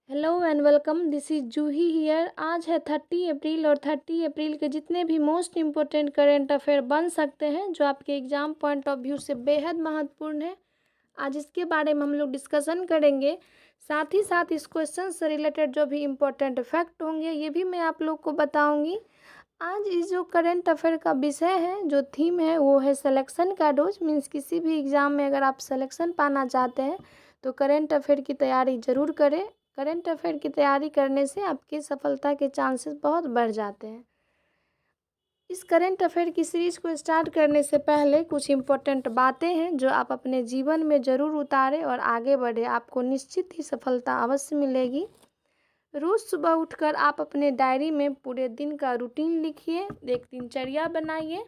Hello and welcome, this is Juhi here. आज है 30 अप्रैल और 30 अप्रैल के जितने भी मोस्ट इम्पोर्टेंट करेंट अफेयर बन सकते हैं जो आपके एग्ज़ाम पॉइंट ऑफ व्यू से बेहद महत्वपूर्ण है, आज इसके बारे में हम लोग डिस्कशन करेंगे। साथ ही साथ इस क्वेश्चन से रिलेटेड जो भी इम्पोर्टेंट फैक्ट होंगे ये भी मैं आप लोग को बताऊंगी। आज इस जो करेंट अफेयर का विषय है, जो थीम है, वो है सिलेक्शन का डोज। मीन्स किसी भी एग्ज़ाम में अगर आप सिलेक्शन पाना चाहते हैं तो करेंट अफेयर की तैयारी ज़रूर करें। करेंट अफेयर की तैयारी करने से आपकी सफलता के चांसेस बहुत बढ़ जाते हैं। इस करेंट अफेयर की सीरीज को स्टार्ट करने से पहले कुछ इम्पोर्टेंट बातें हैं जो आप अपने जीवन में ज़रूर उतारें और आगे बढ़े, आपको निश्चित ही सफलता अवश्य मिलेगी। रोज़ सुबह उठकर आप अपने डायरी में पूरे दिन का रूटीन लिखिए, एक दिनचर्या बनाइए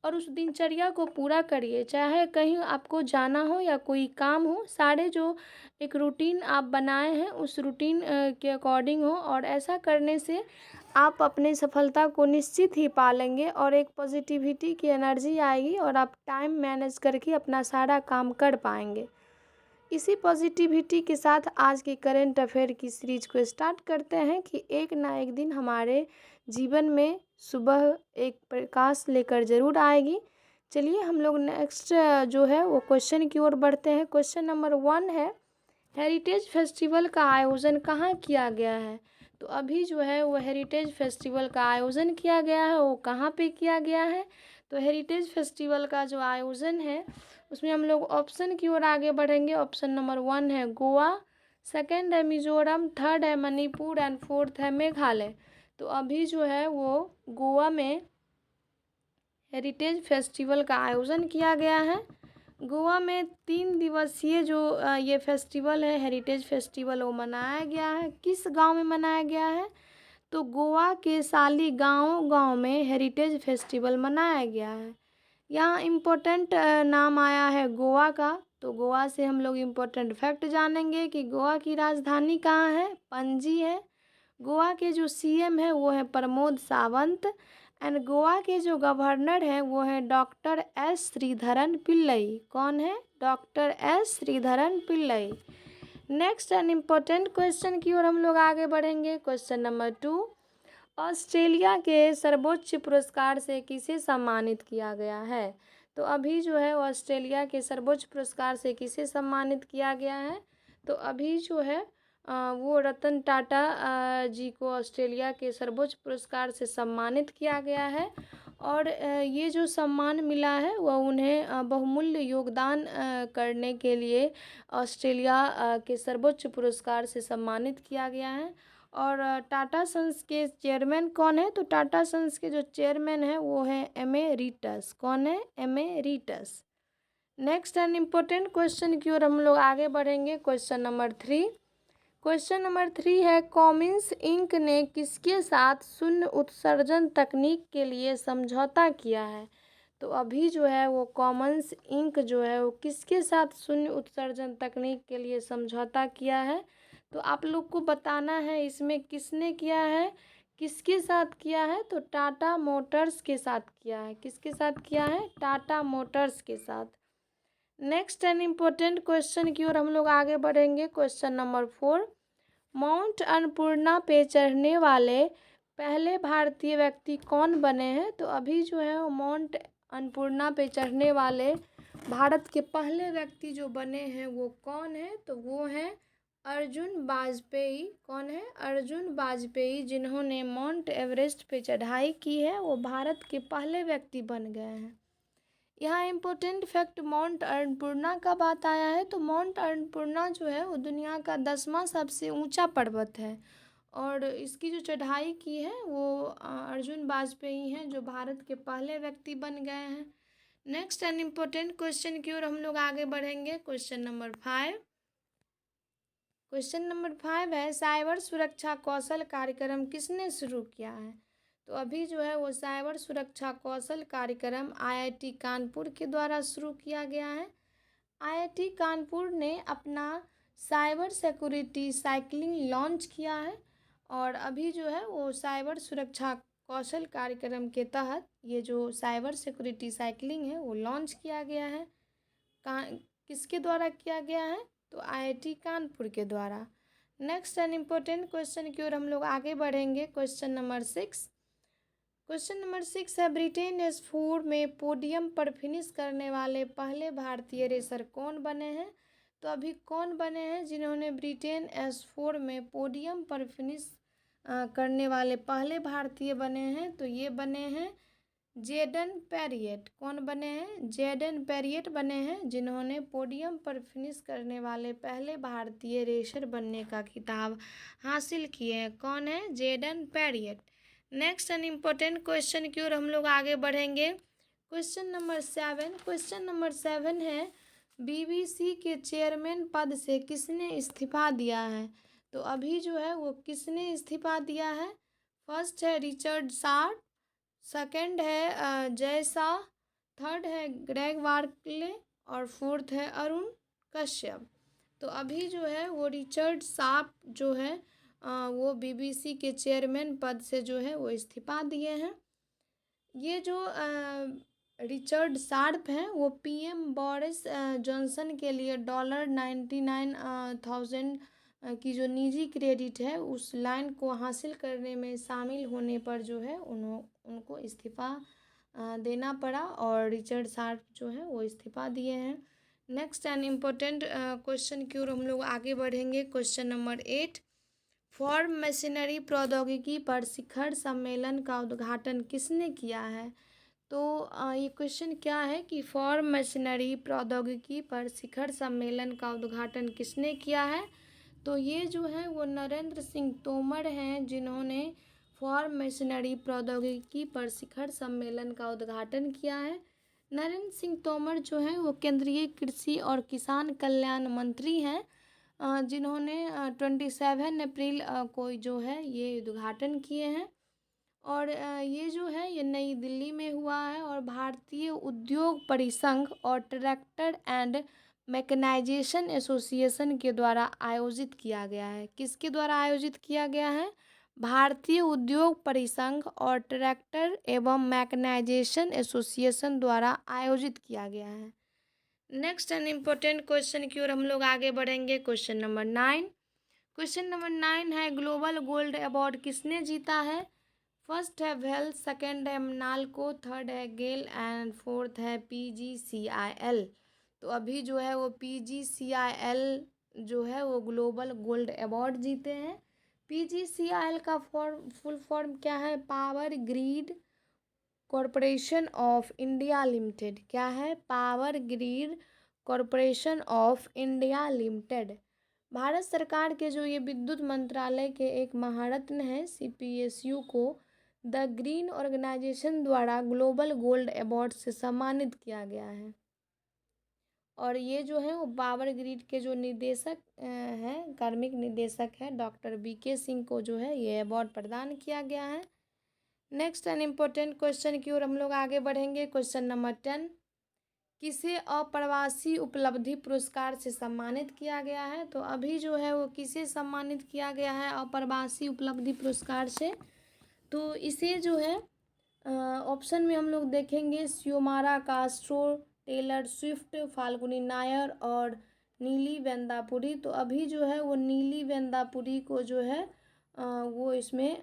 और उस दिनचर्या को पूरा करिए। चाहे कहीं आपको जाना हो या कोई काम हो, सारे जो एक रूटीन आप बनाए हैं उस रूटीन के अकॉर्डिंग हो, और ऐसा करने से आप अपनी सफलता को निश्चित ही पालेंगे और एक पॉजिटिविटी की एनर्जी आएगी और आप टाइम मैनेज करके अपना सारा काम कर पाएंगे। इसी पॉजिटिविटी के साथ आज की करेंट अफेयर की सीरीज को स्टार्ट करते हैं कि एक ना एक दिन हमारे जीवन में सुबह एक प्रकाश लेकर ज़रूर आएगी। चलिए हम लोग नेक्स्ट जो है वो क्वेश्चन की ओर बढ़ते हैं। क्वेश्चन नंबर 1 है, हेरिटेज फेस्टिवल का आयोजन कहाँ किया गया है? तो अभी जो है वो हेरिटेज फेस्टिवल का आयोजन किया गया है, वो कहाँ पे किया गया है? तो हेरिटेज फेस्टिवल का जो आयोजन है उसमें हम लोग ऑप्शन की ओर आगे बढ़ेंगे। ऑप्शन नंबर 1 है गोवा, सेकंड है मिजोरम, थर्ड है मणिपुर एंड फोर्थ है मेघालय। तो अभी जो है वो गोवा में हेरिटेज फेस्टिवल का आयोजन किया गया है। गोवा में 3 दिवसीय जो ये फेस्टिवल है, हेरिटेज फेस्टिवल, वो मनाया गया है। किस गांव में मनाया गया है? तो गोवा के साली गांव में हेरिटेज फेस्टिवल मनाया गया है। यहाँ इम्पोर्टेंट नाम आया है गोवा का, तो गोवा से हम लोग इम्पोर्टेंट फैक्ट जानेंगे कि गोवा की राजधानी कहाँ है? पणजी है। गोवा के जो सीएम है वो है प्रमोद सावंत एंड गोवा के जो गवर्नर हैं वो है डॉक्टर एस श्रीधरन पिल्लई। कौन है? Doctor S Sreedharan Pillai. Next an important question की ओर हम लोग आगे बढ़ेंगे। क्वेश्चन नंबर 2, ऑस्ट्रेलिया के सर्वोच्च पुरस्कार से किसे सम्मानित किया गया है? तो अभी जो है ऑस्ट्रेलिया के सर्वोच्च पुरस्कार से किसे सम्मानित किया गया है? तो अभी जो है वो रतन टाटा जी को ऑस्ट्रेलिया के सर्वोच्च पुरस्कार से सम्मानित किया गया है। और ये जो सम्मान मिला है वह उन्हें बहुमूल्य योगदान करने के लिए ऑस्ट्रेलिया के सर्वोच्च पुरस्कार से सम्मानित किया गया है। और टाटा सन्स के चेयरमैन कौन है? तो टाटा सन्स के जो चेयरमैन है वो है एमेरिटस। कौन है? Emeritus. Next and important question की ओर हम लोग आगे बढ़ेंगे। Question number 3। क्वेश्चन नंबर 3 है, कॉमिन्स इंक ने किसके साथ शून्य उत्सर्जन तकनीक के लिए समझौता किया है? तो अभी जो है वो कॉमन्स इंक जो है वो किसके साथ शून्य उत्सर्जन तकनीक के लिए समझौता किया है? तो आप लोग को बताना है इसमें किसने किया है, किसके साथ किया है? तो टाटा मोटर्स के साथ किया है। किसके साथ किया है? टाटा मोटर्स के साथ। नेक्स्ट एन इम्पोर्टेंट क्वेश्चन की ओर हम लोग आगे बढ़ेंगे। क्वेश्चन नंबर 4, माउंट अन्नपूर्णा पे चढ़ने वाले पहले भारतीय व्यक्ति कौन बने हैं? तो अभी जो है वो माउंट अन्नपूर्णा पे चढ़ने वाले भारत के पहले व्यक्ति जो बने हैं वो कौन है? तो वो हैं अर्जुन वाजपेयी। कौन है? अर्जुन वाजपेयी, जिन्होंने माउंट एवरेस्ट पे चढ़ाई की है, वो भारत के पहले व्यक्ति बन गए हैं। यहाँ इम्पोर्टेंट फैक्ट माउंट अन्नपूर्णा का बात आया है, तो माउंट अन्नपूर्णा जो है वो दुनिया का 10वां सबसे ऊंचा पर्वत है और इसकी जो चढ़ाई की है वो अर्जुन वाजपेयी हैं, जो भारत के पहले व्यक्ति बन गए हैं। नेक्स्ट एन इम्पोर्टेंट क्वेश्चन की ओर हम लोग आगे बढ़ेंगे। Question number 5। क्वेश्चन नंबर 5 है, साइबर सुरक्षा कौशल कार्यक्रम किसने शुरू किया है? तो अभी जो है वो साइबर सुरक्षा कौशल कार्यक्रम आईआईटी कानपुर के द्वारा शुरू किया गया है। आईआईटी कानपुर ने अपना साइबर सिक्योरिटी साइकिलिंग लॉन्च किया है और अभी जो है वो साइबर सुरक्षा कौशल कार्यक्रम के तहत ये जो साइबर सिक्योरिटी साइकिलिंग है वो लॉन्च किया गया है। किसके द्वारा किया गया है? तो आईआईटी कानपुर के द्वारा। नेक्स्ट एन इम्पोर्टेंट क्वेश्चन की ओर हम लोग आगे बढ़ेंगे। Question number 6। क्वेश्चन नंबर 6 है, ब्रिटेन S4 में पोडियम पर फिनिश करने वाले पहले भारतीय रेसर कौन बने हैं? तो अभी कौन बने हैं जिन्होंने ब्रिटेन S4 में पोडियम पर फिनिश करने वाले पहले भारतीय बने हैं? तो ये बने हैं जेडन पेरियट। कौन बने हैं? जेडन पेरियट बने हैं, जिन्होंने पोडियम पर फिनिश करने वाले पहले भारतीय रेसर बनने का खिताब हासिल किए हैं। कौन है? Jaden Perriot. Next an important question की ओर हम लोग आगे बढ़ेंगे। Question number 7। क्वेश्चन नंबर 7 है, BBC के चेयरमैन पद से किसने इस्तीफा दिया है? तो अभी जो है वो किसने इस्तीफा दिया है? फर्स्ट है रिचर्ड शार्प, सेकंड है जय शाह, थर्ड है ग्रेग बार्कले और फोर्थ है अरुण कश्यप। तो अभी जो है वो रिचर्ड शार्प जो है वो BBC के चेयरमैन पद से जो है वो इस्तीफा दिए हैं। ये जो रिचर्ड शार्प हैं वो PM बोरिस जॉनसन के लिए $99,000 की जो निजी क्रेडिट है उस लाइन को हासिल करने में शामिल होने पर जो है उनको इस्तीफा देना पड़ा और रिचर्ड शार्प जो है वो इस्तीफा दिए हैं। नेक्स्ट एन इम्पोर्टेंट क्वेश्चन की ओर हम लोग आगे बढ़ेंगे। Question number 8। फॉर्म मशीनरी प्रौद्योगिकी पर शिखर सम्मेलन का उद्घाटन किसने किया है? तो ये क्वेश्चन क्या है कि फॉर्म मशीनरी प्रौद्योगिकी पर शिखर सम्मेलन का उद्घाटन किसने किया है? तो ये जो है वो नरेंद्र सिंह तोमर हैं, जिन्होंने फॉर्म मशीनरी प्रौद्योगिकी पर शिखर सम्मेलन का उद्घाटन किया है। नरेंद्र सिंह तोमर जो हैं वो केंद्रीय कृषि और किसान कल्याण मंत्री हैं, जिन्होंने 27 अप्रैल को जो है ये उद्घाटन किए हैं। और ये जो है ये नई दिल्ली में हुआ है और भारतीय उद्योग परिसंघ और ट्रैक्टर एंड मैकेनाइजेशन एसोसिएशन के द्वारा आयोजित किया गया है। किसके द्वारा आयोजित किया गया है? भारतीय उद्योग परिसंघ और ट्रैक्टर एवं मैकेनाइजेशन एसोसिएशन द्वारा आयोजित किया गया है। नेक्स्ट एन इम्पोर्टेंट क्वेश्चन की ओर हम लोग आगे बढ़ेंगे। Question number 9। क्वेश्चन नंबर 9 है, ग्लोबल गोल्ड अवार्ड किसने जीता है? फर्स्ट है वेल, सेकंड है नाल्को, थर्ड है गेल एंड फोर्थ है PGCIL। तो अभी जो है वो PGCIL जो है वो ग्लोबल गोल्ड अवार्ड जीते हैं। PGCIL का फुल फॉर्म क्या है? Power grid corporation of India limited. क्या है? Power grid corporation of India limited. Bharat सरकार के जो ये विद्युत मंत्रालय के एक महारत्न हैं CPSU को द ग्रीन ऑर्गेनाइजेशन द्वारा ग्लोबल गोल्ड अवार्ड से सम्मानित किया गया है। और ये जो है वो पावर ग्रिड के जो निदेशक हैं, कार्मिक निदेशक हैं, डॉक्टर BK सिंह को जो है ये अवार्ड प्रदान किया गया है। नेक्स्ट एन इम्पोर्टेंट क्वेश्चन की ओर हम लोग आगे बढ़ेंगे। Question number 10। किसे अप्रवासी उपलब्धि पुरस्कार से सम्मानित किया गया है? तो अभी जो है वो किसे सम्मानित किया गया है अप्रवासी उपलब्धि पुरस्कार से? तो इसे जो है ऑप्शन में हम लोग देखेंगे सियोमारा कास्ट्रो, टेलर स्विफ्ट, फाल्गुनी नायर और नीली वेंदापुरी। तो अभी जो है वो नीली वेंदापुरी को जो है वो इसमें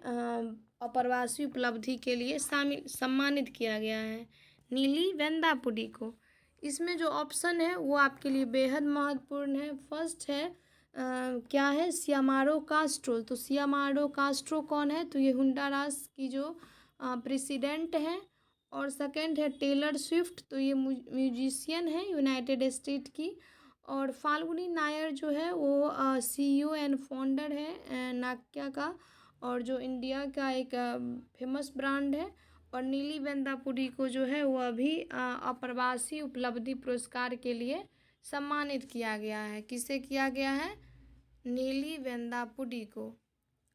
अप्रवासी उपलब्धि के लिए सम्मानित किया गया है, नीली वेंदापुरी को। इसमें जो ऑप्शन है वो आपके लिए बेहद महत्वपूर्ण है। फर्स्ट है क्या है? सियामारो कास्ट्रो। तो सियामारो कास्ट्रो कौन है? तो ये होंडुरास की जो प्रेसिडेंट हैं। और सेकंड है टेलर स्विफ्ट, तो ये म्यूजिशियन है यूनाइटेड स्टेट की। और फाल्गुनी नायर जो है वो CEO एंड फाउंडर है नाक्या का, और जो इंडिया का एक फेमस ब्रांड है। और नीली वेंदापुरी को जो है वो अभी अप्रवासी उपलब्धि पुरस्कार के लिए सम्मानित किया गया है। किसे किया गया है? नीली वेंदापुरी को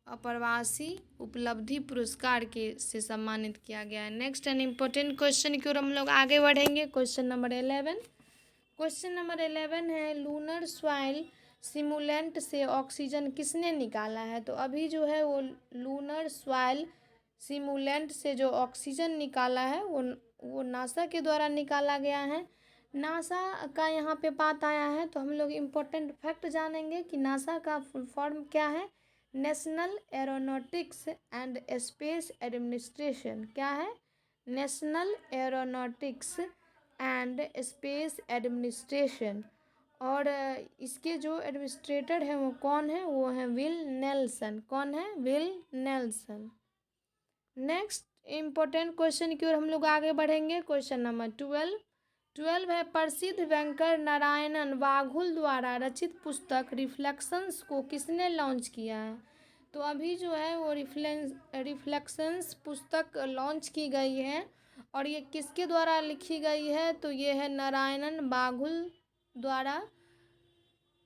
अप्रवासी उपलब्धि पुरस्कार के से सम्मानित किया गया है। नेक्स्ट एन इम्पोर्टेंट क्वेश्चन की ओर हम लोग आगे बढ़ेंगे। Question number 11। क्वेश्चन नंबर 11 है, लूनर सॉइल सिमुलेंट से ऑक्सीजन किसने निकाला है? तो अभी जो है वो लूनर सॉइल सिमुलेंट से जो ऑक्सीजन निकाला है वो नासा के द्वारा निकाला गया है। नासा का यहाँ पे बात आया है तो हम लोग इम्पोर्टेंट फैक्ट जानेंगे कि नासा का फुल फॉर्म क्या है। National aeronautics and space administration. क्या है? National aeronautics and space administration. और इसके जो एडमिनिस्ट्रेटर हैं वो कौन है? वो है विल नेल्सन। कौन है? Will Nelson. Next important question की ओर हम लोग आगे बढ़ेंगे। क्वेश्चन नंबर 12 है, प्रसिद्ध वेंकट नारायणन वाघुल द्वारा रचित पुस्तक रिफ्लेक्शंस को किसने लॉन्च किया है? तो अभी जो है वो रिफ्लेक्शंस पुस्तक लॉन्च की गई है और ये किसके द्वारा लिखी गई है? तो ये है नारायणन वाघुल द्वारा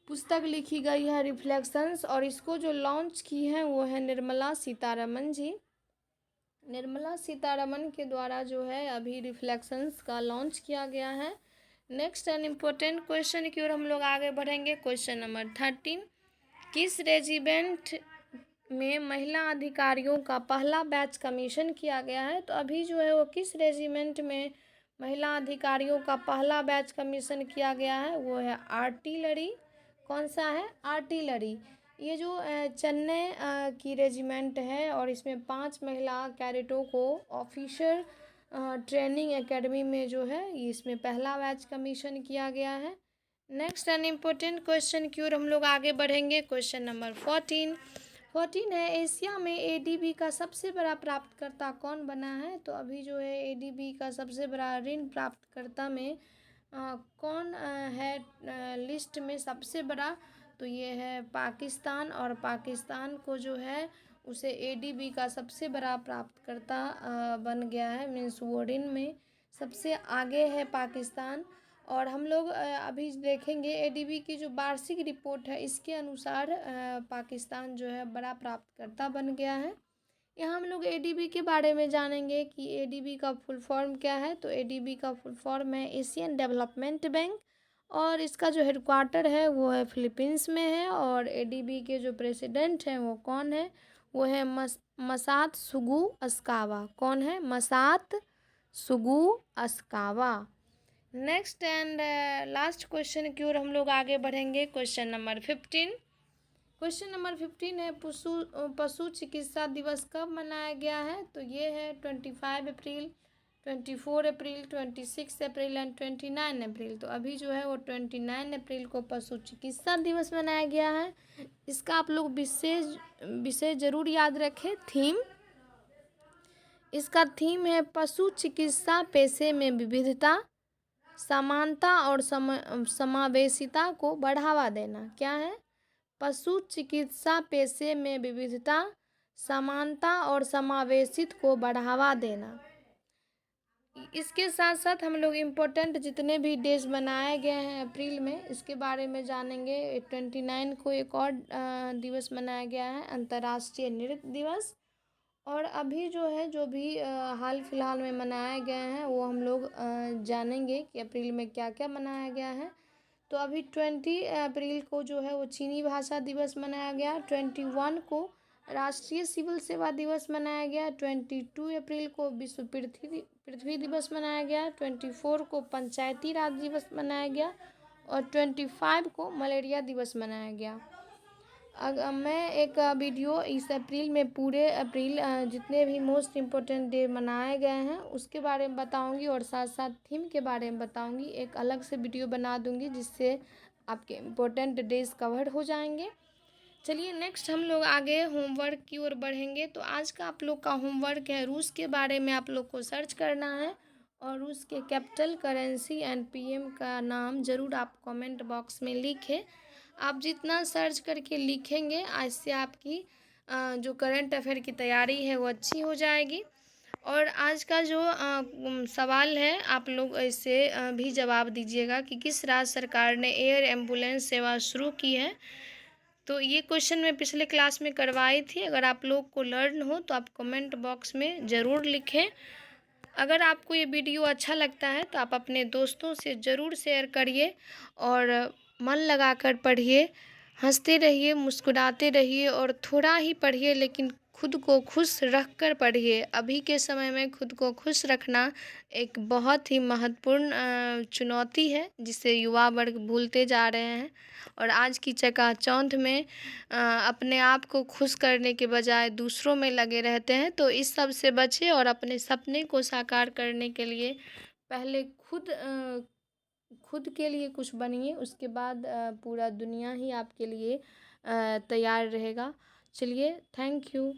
पुस्तक लिखी गई है रिफ्लेक्शंस। और इसको जो लॉन्च की है वो है निर्मला सीतारमन जी। निर्मला सीतारमन के द्वारा जो है अभी रिफ्लेक्शंस का लॉन्च किया गया है। नेक्स्ट एन इम्पोर्टेंट क्वेश्चन की ओर हम लोग आगे बढ़ेंगे। क्वेश्चन नंबर 13, किस रेजिमेंट में महिला अधिकारियों का पहला बैच कमीशन किया गया है? तो अभी जो है वो किस रेजिमेंट में महिला अधिकारियों का पहला बैच कमीशन किया गया है? वो है आर्टिलरी। कौन सा है? आर्टिलरी। ये जो चेन्नई की रेजिमेंट है और इसमें 5 महिला कैडेटों को ऑफिसर ट्रेनिंग एकेडमी में जो है इसमें पहला बैच कमीशन किया गया है। नेक्स्ट एन इम्पोर्टेंट क्वेश्चन की ओर हम लोग आगे बढ़ेंगे। क्वेश्चन नंबर 14 है, एशिया में एडीबी का सबसे बड़ा प्राप्तकर्ता कौन बना है? तो अभी जो है एडीबी का सबसे बड़ा ऋण प्राप्तकर्ता में कौन है लिस्ट में सबसे बड़ा? तो ये है पाकिस्तान। और पाकिस्तान को जो है उसे एडीबी का सबसे बड़ा प्राप्तकर्ता बन गया है, मीन्स वो ऋण में सबसे आगे है पाकिस्तान। और हम लोग अभी देखेंगे एडीबी की जो वार्षिक रिपोर्ट है इसके अनुसार पाकिस्तान जो है बड़ा प्राप्तकर्ता बन गया है। यहाँ हम लोग एडीबी के बारे में जानेंगे कि एडीबी का फुल फॉर्म क्या है। तो एडीबी का फुल फॉर्म है एशियन डेवलपमेंट बैंक और इसका जो हेडक्वार्टर है वो है फिलीपींस में है। और एडीबी के जो प्रेसिडेंट हैं वो कौन है? वो है मसात सुगु अस्कावा। कौन है? Masat Sugu Askawa. Next and last question की ओर हम लोग आगे बढ़ेंगे। क्वेश्चन नंबर 15 है, पशु चिकित्सा दिवस कब मनाया गया है? तो ये है 25 अप्रैल, 24 अप्रैल, 26 अप्रैल एंड 29 अप्रैल। तो अभी जो है वो 29 अप्रैल को पशु चिकित्सा दिवस मनाया गया है। इसका आप लोग विशेष जरूर याद रखें। इसका थीम है पशु चिकित्सा पेशे में विविधता, समानता और समावेशिता को बढ़ावा देना। क्या है? पशु चिकित्सा पेशे में विविधता, समानता और समावेशित को बढ़ावा देना। इसके साथ साथ हम लोग इम्पोर्टेंट जितने भी डेज बनाए गए हैं अप्रैल में इसके बारे में जानेंगे। 29 को एक और दिवस मनाया गया है, अंतर्राष्ट्रीय नृत्य दिवस। और अभी जो है जो भी हाल फिलहाल में मनाए गए हैं वो हम लोग जानेंगे कि अप्रैल में क्या क्या मनाया गया है। तो अभी 20 अप्रैल को जो है वो चीनी भाषा दिवस मनाया गया। 21 को राष्ट्रीय सिविल सेवा दिवस मनाया गया। 22 अप्रैल को विश्व पृथ्वी दिवस मनाया गया। 24 को पंचायती राज दिवस मनाया गया और 25 को मलेरिया दिवस मनाया गया। मैं एक वीडियो इस अप्रैल में पूरे अप्रैल जितने भी मोस्ट इम्पोर्टेंट डे मनाए गए हैं उसके बारे में बताऊंगी और साथ साथ थीम के बारे में बताऊंगी। एक अलग से वीडियो बना दूंगी जिससे आपके इम्पोर्टेंट डेज कवर हो जाएंगे। चलिए नेक्स्ट हम लोग आगे होमवर्क की ओर बढ़ेंगे। तो आज का आप लोग का होमवर्क है रूस के बारे में आप लोग को सर्च करना है और रूस के कैपिटल, करेंसी एंड पीएम का नाम ज़रूर आप कमेंट बॉक्स में लिखें। आप जितना सर्च करके लिखेंगे इससे आपकी जो करंट अफेयर की तैयारी है वो अच्छी हो जाएगी। और आज का जो सवाल है आप लोग इससे भी जवाब दीजिएगा कि किस राज्य सरकार ने एयर एम्बुलेंस सेवा शुरू की है। तो ये क्वेश्चन मैं पिछले क्लास में करवाई थी। अगर आप लोग को लर्न हो तो आप कमेंट बॉक्स में ज़रूर लिखें। अगर आपको ये वीडियो अच्छा लगता है तो आप अपने दोस्तों से ज़रूर शेयर करिए और मन लगाकर पढ़िए, हंसते रहिए, मुस्कुराते रहिए और थोड़ा ही पढ़िए लेकिन खुद को खुश रख कर पढ़िए। अभी के समय में खुद को खुश रखना एक बहुत ही महत्वपूर्ण चुनौती है, जिसे युवा वर्ग भूलते जा रहे हैं और आज की चकाचौंध में अपने आप को खुश करने के बजाय दूसरों में लगे रहते हैं। तो इस सब से बचें और अपने सपने को साकार करने के लिए पहले खुद के लिए कुछ बनिए, उसके बाद पूरा दुनिया ही आपके लिए तैयार रहेगा। चलिए, थैंक यू।